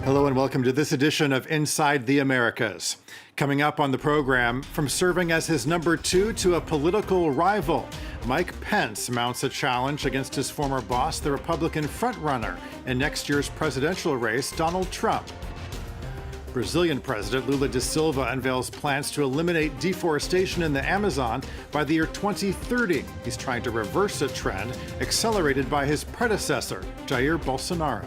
Hello and welcome to this edition of Inside the Americas. Coming up on the program, from serving as his number two to a political rival, Mike Pence mounts a challenge against his former boss, the Republican frontrunner in next year's presidential race, Donald Trump. Brazilian President Lula da Silva unveils plans to eliminate deforestation in the Amazon by the year 2030. He's trying to reverse a trend accelerated by his predecessor, Jair Bolsonaro.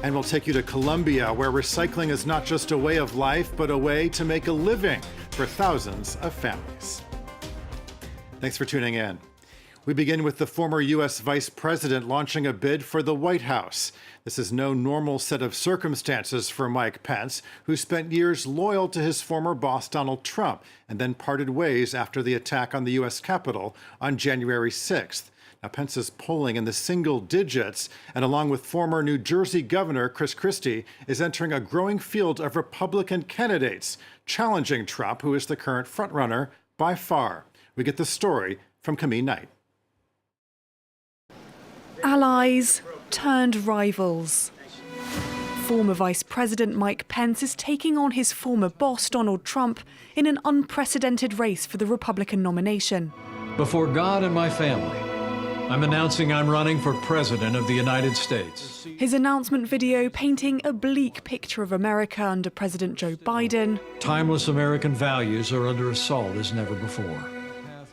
And we'll take you to Colombia, where recycling is not just a way of life, but a way to make a living for thousands of families. Thanks for tuning in. We begin with the former U.S. Vice President launching a bid for the White House. This is no normal set of circumstances for Mike Pence, who spent years loyal to his former boss, Donald Trump, and then parted ways after the attack on the U.S. Capitol on January 6th. Now, Pence is polling in the single digits, and along with former New Jersey Governor Chris Christie, is entering a growing field of Republican candidates, challenging Trump, who is the current frontrunner by far. We get the story from Camille Knight. Allies turned rivals. Former Vice President Mike Pence is taking on his former boss, Donald Trump, in an unprecedented race for the Republican nomination. Before God and my family, I'm announcing I'm running for President of the United States. His announcement video painting a bleak picture of America under President Joe Biden. Timeless American values are under assault as never before.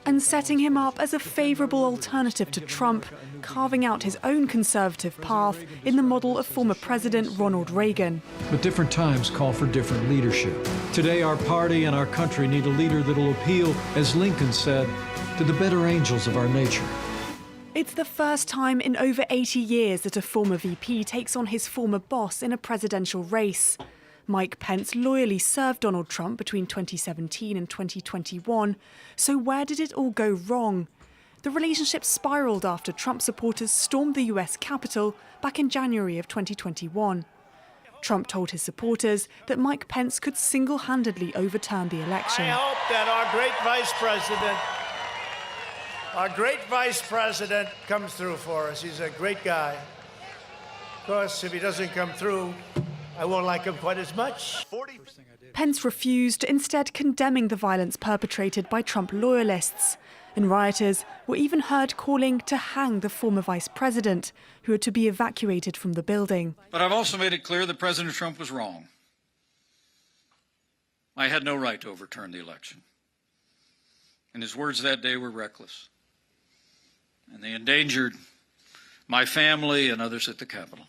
And setting him up as a favorable alternative to Trump, carving out his own conservative path in the model of former President Ronald Reagan. But different times call for different leadership. Today, our party and our country need a leader that'll appeal, as Lincoln said, to the better angels of our nature. It's the first time in over 80 years that a former VP takes on his former boss in a presidential race. Mike Pence loyally served Donald Trump between 2017 and 2021. So where did it all go wrong? The relationship spiraled after Trump supporters stormed the US Capitol back in January of 2021. Trump told his supporters that Mike Pence could single-handedly overturn the election. I hope that our great Vice President comes through for us. He's a great guy. Of course, if he doesn't come through, I won't like him quite as much. Pence refused, instead condemning the violence perpetrated by Trump loyalists. And rioters were even heard calling to hang the former vice president, who had to be evacuated from the building. But I've also made it clear that President Trump was wrong. I had no right to overturn the election. And his words that day were reckless. And they endangered my family and others at the Capitol.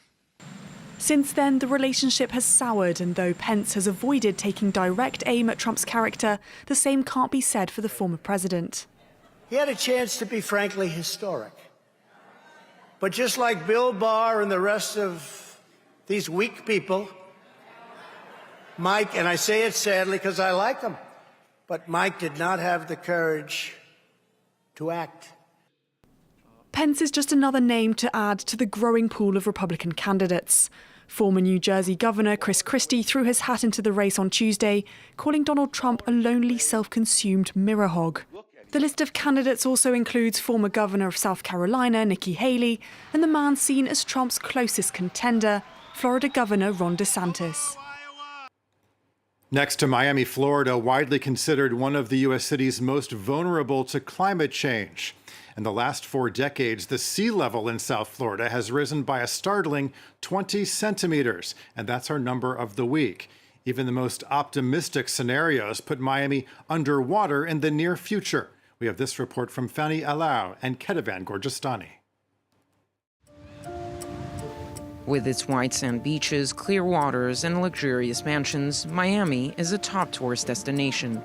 Since then, the relationship has soured, and though Pence has avoided taking direct aim at Trump's character, the same can't be said for the former president. He had a chance to be frankly historic. But just like Bill Barr and the rest of these weak people, Mike, and I say it sadly because I like him, but Mike did not have the courage to act. Pence is just another name to add to the growing pool of Republican candidates. Former New Jersey Governor Chris Christie threw his hat into the race on Tuesday, calling Donald Trump a lonely, self-consumed mirror hog. The list of candidates also includes former Governor of South Carolina, Nikki Haley, and the man seen as Trump's closest contender, Florida Governor Ron DeSantis. Next to Miami, Florida, widely considered one of the U.S. cities most vulnerable to climate change. In the last 4 decades, the sea level in South Florida has risen by a startling 20 centimeters, and that's our number of the week. Even the most optimistic scenarios put Miami underwater in the near future. We have this report from Fanny Alau and Ketevan Gorgistani. With its white sand beaches, clear waters, and luxurious mansions, Miami is a top tourist destination.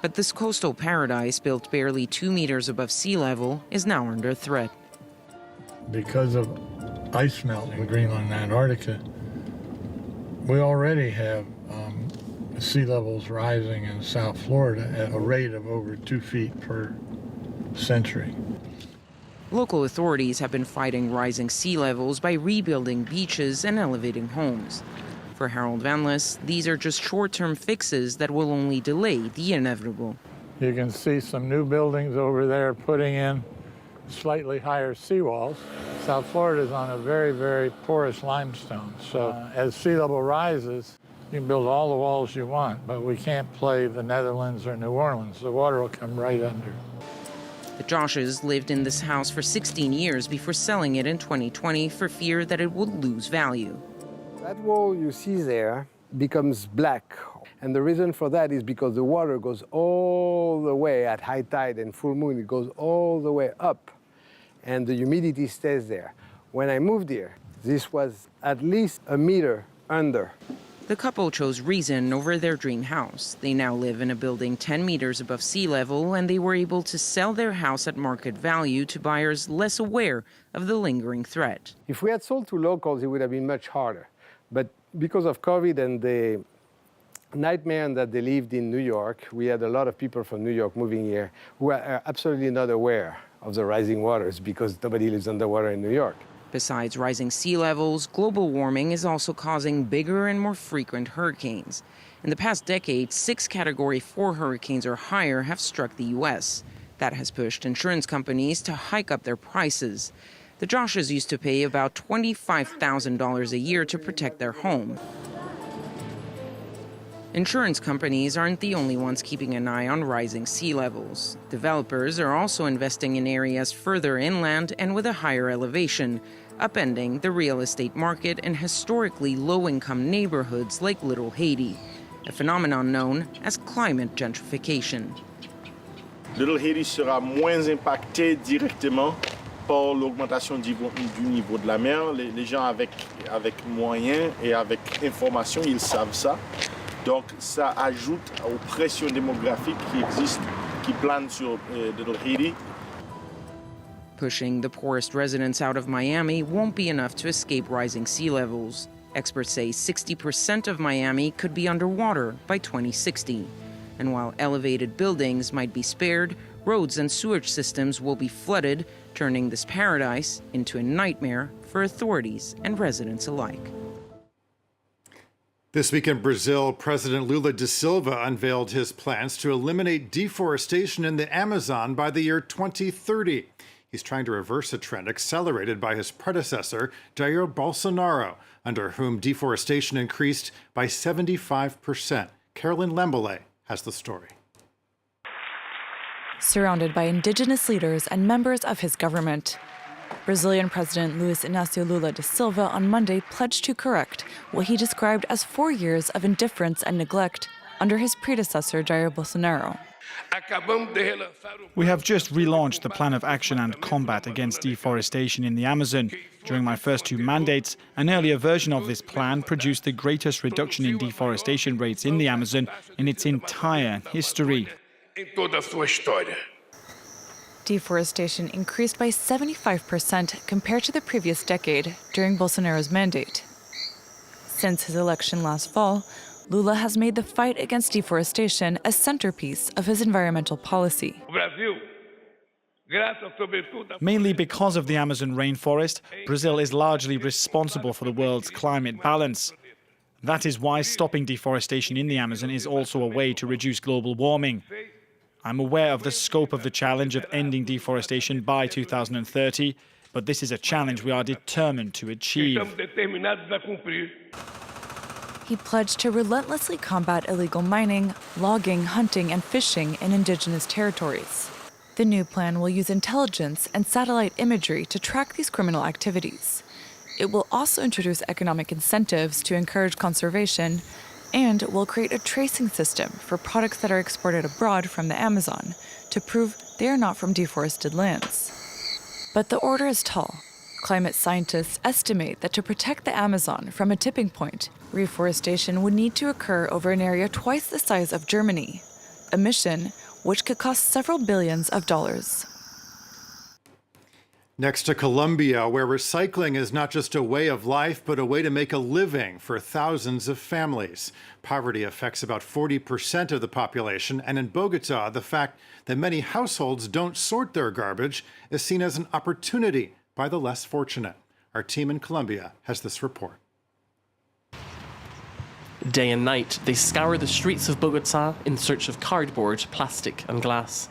But this coastal paradise, built barely 2 meters above sea level, is now under threat. Because of ice melt in Greenland and Antarctica, we already have sea levels rising in South Florida at a rate of over 2 feet per century. Local authorities have been fighting rising sea levels by rebuilding beaches and elevating homes. For Harold Van Lis, these are just short-term fixes that will only delay the inevitable. You can see some new buildings over there putting in slightly higher seawalls. South Florida is on a very, very porous limestone. So as sea level rises, you can build all the walls you want, but we can't play the Netherlands or New Orleans. The water will come right under. The Joshes lived in this house for 16 years before selling it in 2020 for fear that it would lose value. That wall you see there becomes black. And the reason for that is because the water goes all the way at high tide and full moon, it goes all the way up, and the humidity stays there. When I moved here, this was at least a meter under. The couple chose reason over their dream house. They now live in a building 10 meters above sea level, and they were able to sell their house at market value to buyers less aware of the lingering threat. If we had sold to locals, it would have been much harder. But because of COVID and the nightmare that they lived in New York, we had a lot of people from New York moving here who are absolutely not aware of the rising waters because nobody lives underwater in New York. Besides rising sea levels, global warming is also causing bigger and more frequent hurricanes. In the past decade, 6 Category 4 hurricanes or higher have struck the U.S. That has pushed insurance companies to hike up their prices. The Joshes used to pay about $25,000 a year to protect their home. Insurance companies aren't the only ones keeping an eye on rising sea levels. Developers are also investing in areas further inland and with a higher elevation, upending the real estate market in historically low-income neighborhoods like Little Haiti, a phenomenon known as climate gentrification. Little Haiti sera moins impacté directement par l'augmentation du niveau de la mer. Les gens avec moyens et avec information, ils savent ça. Donc ça ajoute aux pressions démographiques qui existent, qui planent sur Little Haiti. Pushing the poorest residents out of Miami won't be enough to escape rising sea levels. Experts say 60% of Miami could be underwater by 2060. And while elevated buildings might be spared, roads and sewage systems will be flooded, turning this paradise into a nightmare for authorities and residents alike. This week in Brazil, President Lula da Silva unveiled his plans to eliminate deforestation in the Amazon by the year 2030. He's trying to reverse a trend accelerated by his predecessor, Jair Bolsonaro, under whom deforestation increased by 75%. Carolyn Lembele has the story. Surrounded by indigenous leaders and members of his government, Brazilian President Luiz Inácio Lula da Silva on Monday pledged to correct what he described as 4 years of indifference and neglect under his predecessor, Jair Bolsonaro. We have just relaunched the plan of action and combat against deforestation in the Amazon. During my first 2 mandates, an earlier version of this plan produced the greatest reduction in deforestation rates in the Amazon in its entire history. Deforestation increased by 75% compared to the previous decade during Bolsonaro's mandate. Since his election last fall, Lula has made the fight against deforestation a centerpiece of his environmental policy. Mainly because of the Amazon rainforest, Brazil is largely responsible for the world's climate balance. That is why stopping deforestation in the Amazon is also a way to reduce global warming. I'm aware of the scope of the challenge of ending deforestation by 2030, but this is a challenge we are determined to achieve. He pledged to relentlessly combat illegal mining, logging, hunting, and fishing in indigenous territories. The new plan will use intelligence and satellite imagery to track these criminal activities. It will also introduce economic incentives to encourage conservation and will create a tracing system for products that are exported abroad from the Amazon to prove they are not from deforested lands. But the order is tall. Climate scientists estimate that to protect the Amazon from a tipping point, reforestation would need to occur over an area twice the size of Germany, a mission which could cost several billions of dollars. Next to Colombia, where recycling is not just a way of life, but a way to make a living for thousands of families. Poverty affects about 40% of the population, and in Bogota, the fact that many households don't sort their garbage is seen as an opportunity by the less fortunate. Our team in Colombia has this report. Day and night, they scour the streets of Bogota in search of cardboard, plastic and glass.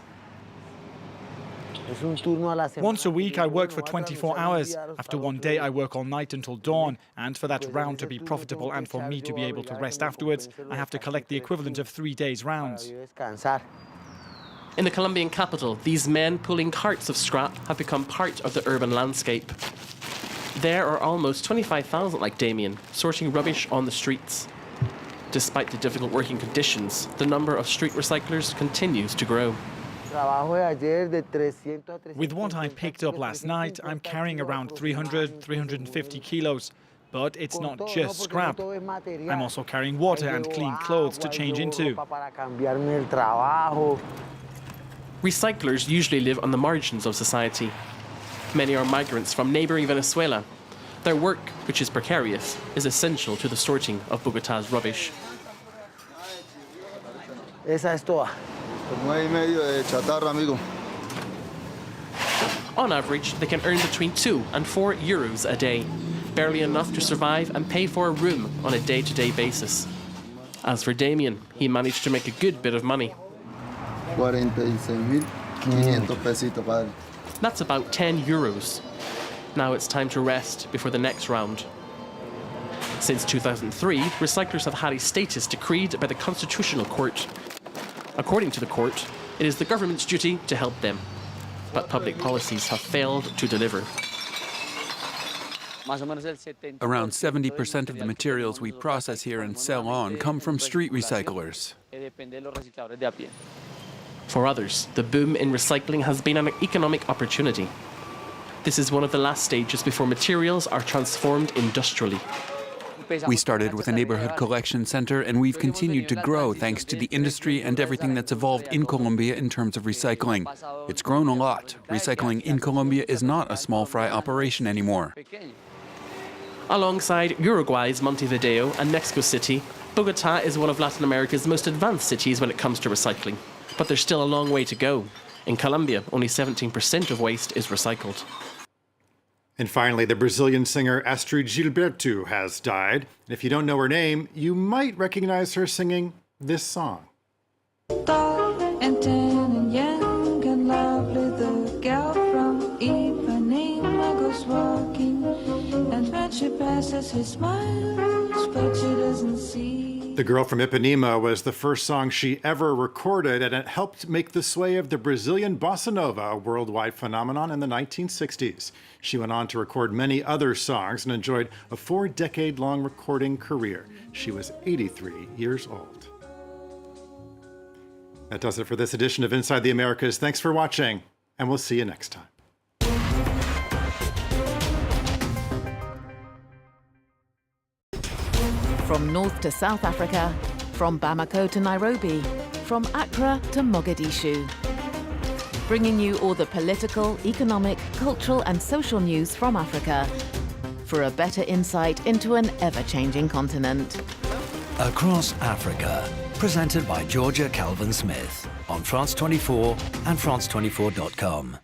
Once a week, I work for 24 hours. After one day, I work all night until dawn. And for that round to be profitable and for me to be able to rest afterwards, I have to collect the equivalent of 3 days' rounds. In the Colombian capital, these men pulling carts of scrap have become part of the urban landscape. There are almost 25,000 like Damien, sorting rubbish on the streets. Despite the difficult working conditions, the number of street recyclers continues to grow. With what I picked up last night, I'm carrying around 300, 350 kilos. But it's not just scrap. I'm also carrying water and clean clothes to change into. Recyclers usually live on the margins of society. Many are migrants from neighboring Venezuela. Their work, which is precarious, is essential to the sorting of Bogota's rubbish. On average, they can earn between 2 and 4 euros a day, barely enough to survive and pay for a room on a day-to-day basis. As for Damien, he managed to make a good bit of money. That's about 10 euros. Now it's time to rest before the next round. Since 2003, recyclers have had a status decreed by the Constitutional Court. According to the court, it is the government's duty to help them. But public policies have failed to deliver. Around 70% of the materials we process here and sell on come from street recyclers. For others, the boom in recycling has been an economic opportunity. This is one of the last stages before materials are transformed industrially. We started with a neighborhood collection center, and we've continued to grow thanks to the industry and everything that's evolved in Colombia in terms of recycling. It's grown a lot. Recycling in Colombia is not a small fry operation anymore. Alongside Uruguay's Montevideo and Mexico City, Bogota is one of Latin America's most advanced cities when it comes to recycling. But there's still a long way to go. In Colombia, only 17% of waste is recycled. And finally, the Brazilian singer Astrud Gilberto has died. And if you don't know her name, you might recognize her singing this song. Tall and tan and young and lovely, the girl from Ipanema goes walking, and when she passes, he smiles, but she doesn't see. The Girl from Ipanema was the first song she ever recorded, and it helped make the sway of the Brazilian bossa nova a worldwide phenomenon in the 1960s. She went on to record many other songs and enjoyed a 4-decade-long recording career. She was 83 years old. That does it for this edition of Inside the Americas. Thanks for watching, and we'll see you next time. From North to South Africa, from Bamako to Nairobi, from Accra to Mogadishu. Bringing you all the political, economic, cultural and social news from Africa for a better insight into an ever-changing continent. Across Africa, presented by Georgia Calvin-Smith on France 24 and France24.com.